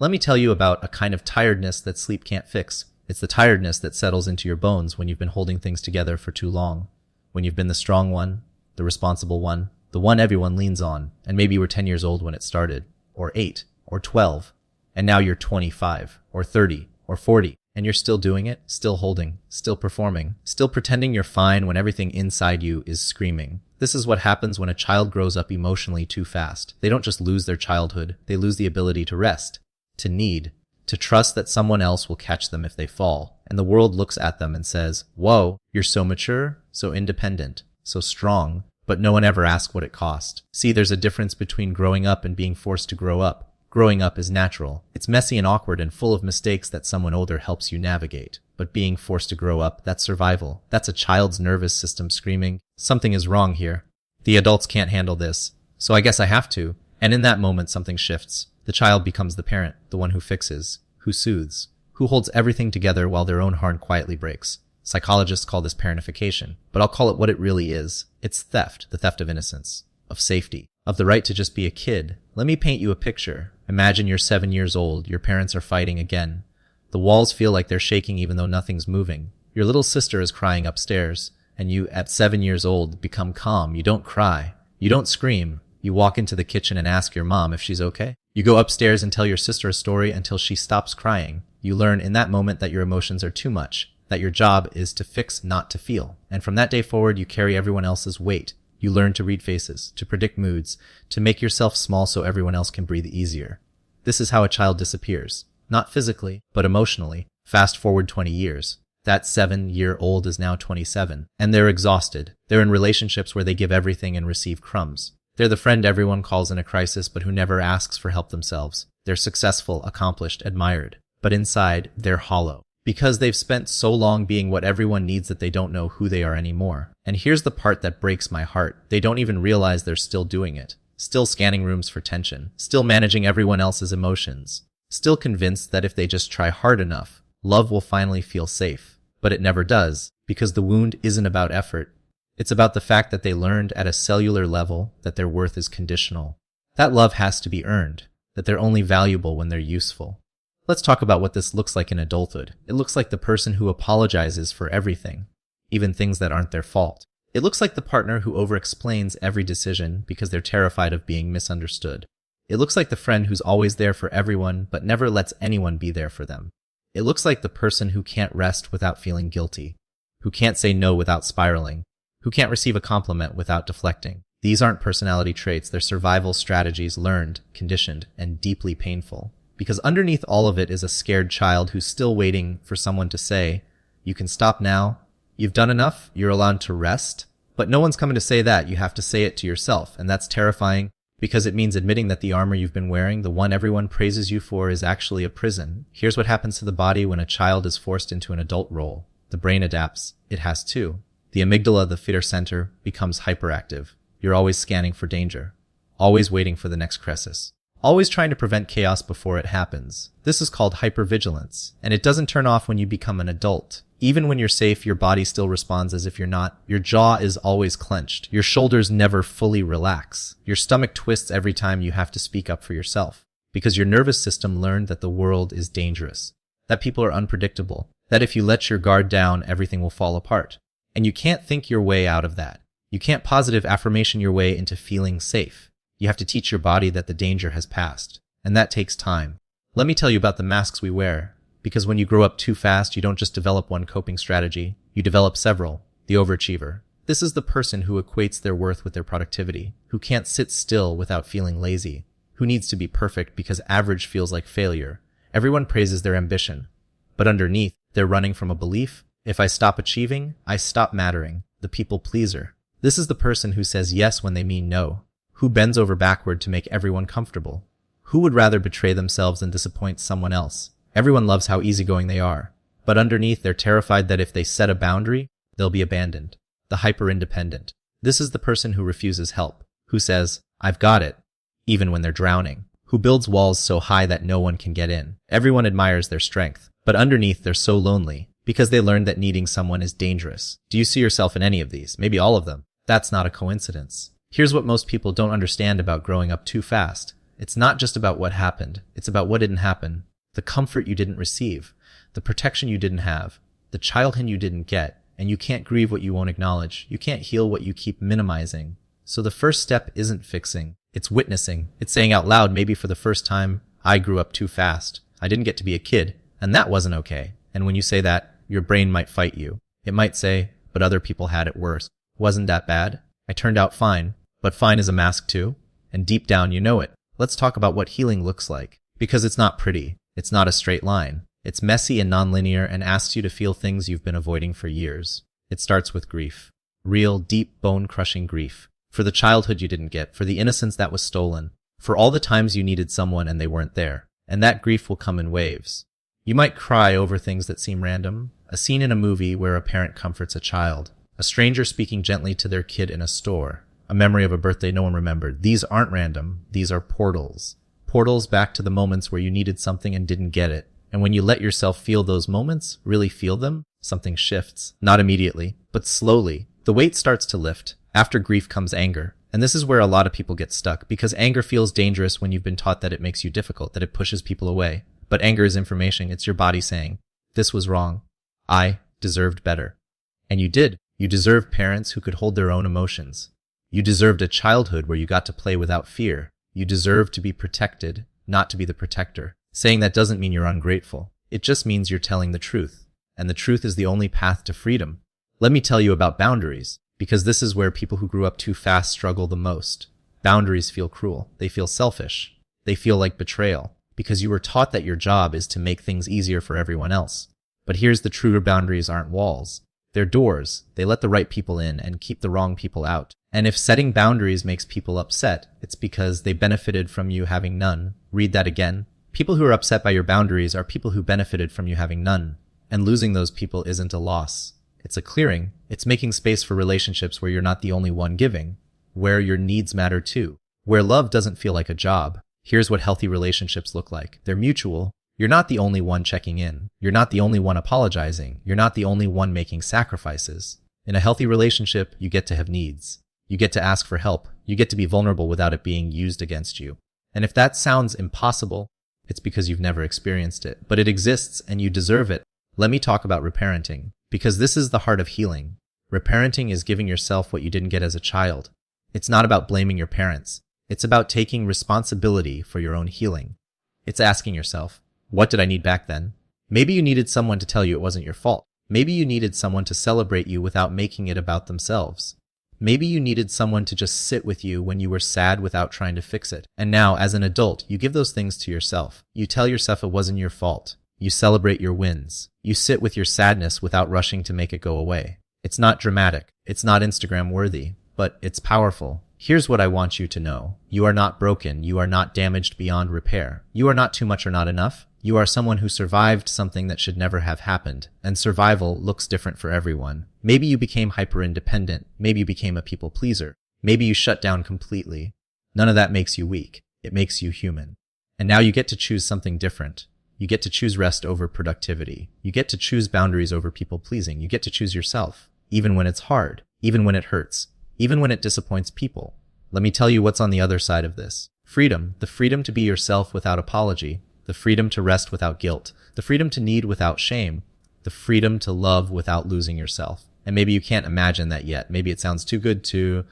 Let me tell you about a kind of tiredness that sleep can't fix. It's the tiredness that settles into your bones when you've been holding things together for too long. When you've been the strong one, the responsible one, the one everyone leans on, and maybe you were 10 years old when it started, or 8, or 12, and now you're 25, or 30, or 40, and you're still doing it, still holding, still performing, still pretending you're fine when everything inside you is screaming. This is what happens when a child grows up emotionally too fast. They don't just lose their childhood, they lose the ability to rest, to need, to trust that someone else will catch them if they fall. And the world looks at them and says, whoa, you're so mature, so independent, so strong, but no one ever asks what it cost. See, there's a difference between growing up and being forced to grow up. Growing up is natural. It's messy and awkward and full of mistakes that someone older helps you navigate. But being forced to grow up, that's survival. That's a child's nervous system screaming, something is wrong here. The adults can't handle this, so I guess I have to. And in that moment, something shifts. The child becomes the parent, the one who fixes, who soothes, who holds everything together while their own heart quietly breaks. Psychologists call this parentification, but I'll call it what it really is. It's theft, the theft of innocence, of safety, of the right to just be a kid. Let me paint you a picture. Imagine you're 7 years old, your parents are fighting again. The walls feel like they're shaking even though nothing's moving. Your little sister is crying upstairs, and you, at 7 years old, become calm. You don't cry. You don't scream. You walk into the kitchen and ask your mom if she's okay. You go upstairs and tell your sister a story until she stops crying. You learn in that moment that your emotions are too much, that your job is to fix, not to feel. And from that day forward, you carry everyone else's weight. You learn to read faces, to predict moods, to make yourself small so everyone else can breathe easier. This is how a child disappears. Not physically, but emotionally. Fast forward 20 years. That 7-year-old is now 27, and they're exhausted. They're in relationships where they give everything and receive crumbs. They're the friend everyone calls in a crisis but who never asks for help themselves. They're successful, accomplished, admired. But inside, they're hollow. Because they've spent so long being what everyone needs that they don't know who they are anymore. And here's the part that breaks my heart. They don't even realize they're still doing it. Still scanning rooms for tension. Still managing everyone else's emotions. Still convinced that if they just try hard enough, love will finally feel safe. But it never does, because the wound isn't about effort. It's about the fact that they learned at a cellular level that their worth is conditional. That love has to be earned, that they're only valuable when they're useful. Let's talk about what this looks like in adulthood. It looks like the person who apologizes for everything, even things that aren't their fault. It looks like the partner who over-explains every decision because they're terrified of being misunderstood. It looks like the friend who's always there for everyone but never lets anyone be there for them. It looks like the person who can't rest without feeling guilty, who can't say no without spiraling, who can't receive a compliment without deflecting. These aren't personality traits, they're survival strategies learned, conditioned, and deeply painful. Because underneath all of it is a scared child who's still waiting for someone to say, you can stop now, you've done enough, you're allowed to rest. But no one's coming to say that, you have to say it to yourself, and that's terrifying because it means admitting that the armor you've been wearing, the one everyone praises you for, is actually a prison. Here's what happens to the body when a child is forced into an adult role. The brain adapts. It has to. The amygdala, the fear center, becomes hyperactive. You're always scanning for danger, always waiting for the next crisis. Always trying to prevent chaos before it happens. This is called hypervigilance, and it doesn't turn off when you become an adult. Even when you're safe, your body still responds as if you're not. Your jaw is always clenched. Your shoulders never fully relax. Your stomach twists every time you have to speak up for yourself. Because your nervous system learned that the world is dangerous, that people are unpredictable, that if you let your guard down, everything will fall apart. And you can't think your way out of that. You can't positive affirmation your way into feeling safe. You have to teach your body that the danger has passed, and that takes time. Let me tell you about the masks we wear, because when you grow up too fast, you don't just develop one coping strategy, you develop several. The overachiever. This is the person who equates their worth with their productivity, who can't sit still without feeling lazy, who needs to be perfect because average feels like failure. Everyone praises their ambition, but underneath, they're running from a belief: if I stop achieving, I stop mattering. The people pleaser. This is the person who says yes when they mean no, who bends over backward to make everyone comfortable. Who would rather betray themselves than disappoint someone else? Everyone loves how easygoing they are, but underneath they're terrified that if they set a boundary, they'll be abandoned. The hyper-independent. This is the person who refuses help, who says, I've got it, even when they're drowning, who builds walls so high that no one can get in. Everyone admires their strength, but underneath they're so lonely, because they learned that needing someone is dangerous. Do you see yourself in any of these? Maybe all of them. That's not a coincidence. Here's what most people don't understand about growing up too fast. It's not just about what happened. It's about what didn't happen. The comfort you didn't receive. The protection you didn't have. The childhood you didn't get. And you can't grieve what you won't acknowledge. You can't heal what you keep minimizing. So the first step isn't fixing. It's witnessing. It's saying out loud, maybe for the first time, I grew up too fast. I didn't get to be a kid. And that wasn't okay. And when you say that, your brain might fight you. It might say, but other people had it worse. Wasn't that bad? I turned out fine. But fine is a mask too. And deep down, you know it. Let's talk about what healing looks like. Because it's not pretty. It's not a straight line. It's messy and nonlinear and asks you to feel things you've been avoiding for years. It starts with grief. Real, deep, bone-crushing grief. For the childhood you didn't get. For the innocence that was stolen. For all the times you needed someone and they weren't there. And that grief will come in waves. You might cry over things that seem random. A scene in a movie where a parent comforts a child. A stranger speaking gently to their kid in a store. A memory of a birthday no one remembered. These aren't random. These are portals. Portals back to the moments where you needed something and didn't get it. And when you let yourself feel those moments, really feel them, something shifts. Not immediately, but slowly. The weight starts to lift. After grief comes anger. And this is where a lot of people get stuck, because anger feels dangerous when you've been taught that it makes you difficult, that it pushes people away. But anger is information. It's your body saying, this was wrong. I deserved better. And you did. You deserved parents who could hold their own emotions. You deserved a childhood where you got to play without fear. You deserved to be protected, not to be the protector. Saying that doesn't mean you're ungrateful. It just means you're telling the truth. And the truth is the only path to freedom. Let me tell you about boundaries, because this is where people who grew up too fast struggle the most. Boundaries feel cruel. They feel selfish. They feel like betrayal, because you were taught that your job is to make things easier for everyone else. But here's the truer: boundaries aren't walls. They're doors. They let the right people in and keep the wrong people out. And if setting boundaries makes people upset, it's because they benefited from you having none. Read that again. People who are upset by your boundaries are people who benefited from you having none. And losing those people isn't a loss. It's a clearing. It's making space for relationships where you're not the only one giving, where your needs matter too, where love doesn't feel like a job. Here's what healthy relationships look like. They're mutual. You're not the only one checking in. You're not the only one apologizing. You're not the only one making sacrifices. In a healthy relationship, you get to have needs. You get to ask for help. You get to be vulnerable without it being used against you. And if that sounds impossible, it's because you've never experienced it. But it exists and you deserve it. Let me talk about reparenting, because this is the heart of healing. Reparenting is giving yourself what you didn't get as a child. It's not about blaming your parents. It's about taking responsibility for your own healing. It's asking yourself, what did I need back then? Maybe you needed someone to tell you it wasn't your fault. Maybe you needed someone to celebrate you without making it about themselves. Maybe you needed someone to just sit with you when you were sad without trying to fix it. And now, as an adult, you give those things to yourself. You tell yourself it wasn't your fault. You celebrate your wins. You sit with your sadness without rushing to make it go away. It's not dramatic. It's not Instagram worthy, but it's powerful. Here's what I want you to know. You are not broken. You are not damaged beyond repair. You are not too much or not enough. You are someone who survived something that should never have happened. And survival looks different for everyone. Maybe you became hyper-independent. Maybe you became a people pleaser. Maybe you shut down completely. None of that makes you weak. It makes you human. And now you get to choose something different. You get to choose rest over productivity. You get to choose boundaries over people pleasing. You get to choose yourself, even when it's hard, even when it hurts, even when it disappoints people. Let me tell you what's on the other side of this. Freedom, the freedom to be yourself without apology, the freedom to rest without guilt, the freedom to need without shame, the freedom to love without losing yourself. And maybe you can't imagine that yet. Maybe it sounds too good to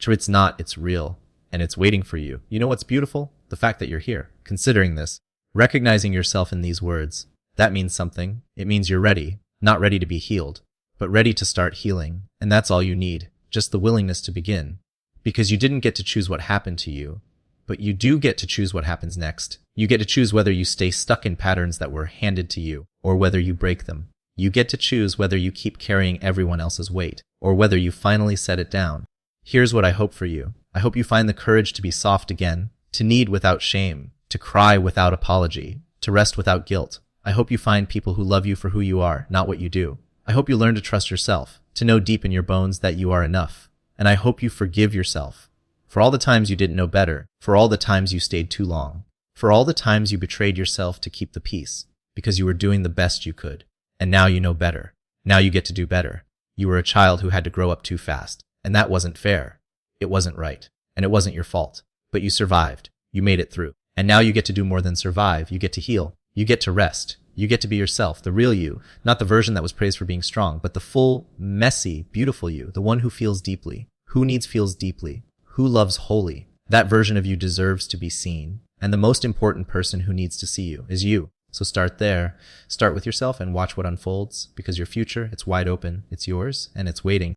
it's not, it's real, and it's waiting for you. You know what's beautiful? The fact that you're here, considering this, recognizing yourself in these words. That means something. It means you're ready, not ready to be healed, but ready to start healing. And that's all you need, just the willingness to begin. Because you didn't get to choose what happened to you, but you do get to choose what happens next. You get to choose whether you stay stuck in patterns that were handed to you, or whether you break them. You get to choose whether you keep carrying everyone else's weight, or whether you finally set it down. Here's what I hope for you. I hope you find the courage to be soft again, to need without shame, to cry without apology, to rest without guilt. I hope you find people who love you for who you are, not what you do. I hope you learn to trust yourself, to know deep in your bones that you are enough. And I hope you forgive yourself for all the times you didn't know better, for all the times you stayed too long, for all the times you betrayed yourself to keep the peace, because you were doing the best you could. And now you know better. Now you get to do better. You were a child who had to grow up too fast, and that wasn't fair. It wasn't right, and it wasn't your fault. But you survived. You made it through. And now you get to do more than survive. You get to heal. You get to rest. You get to be yourself, the real you, not the version that was praised for being strong, but the full, messy, beautiful you, the one who feels deeply. Who needs feels deeply? Who loves wholly? That version of you deserves to be seen. And the most important person who needs to see you is you. So start there. Start with yourself and watch what unfolds, because your future, it's wide open, it's yours, and it's waiting.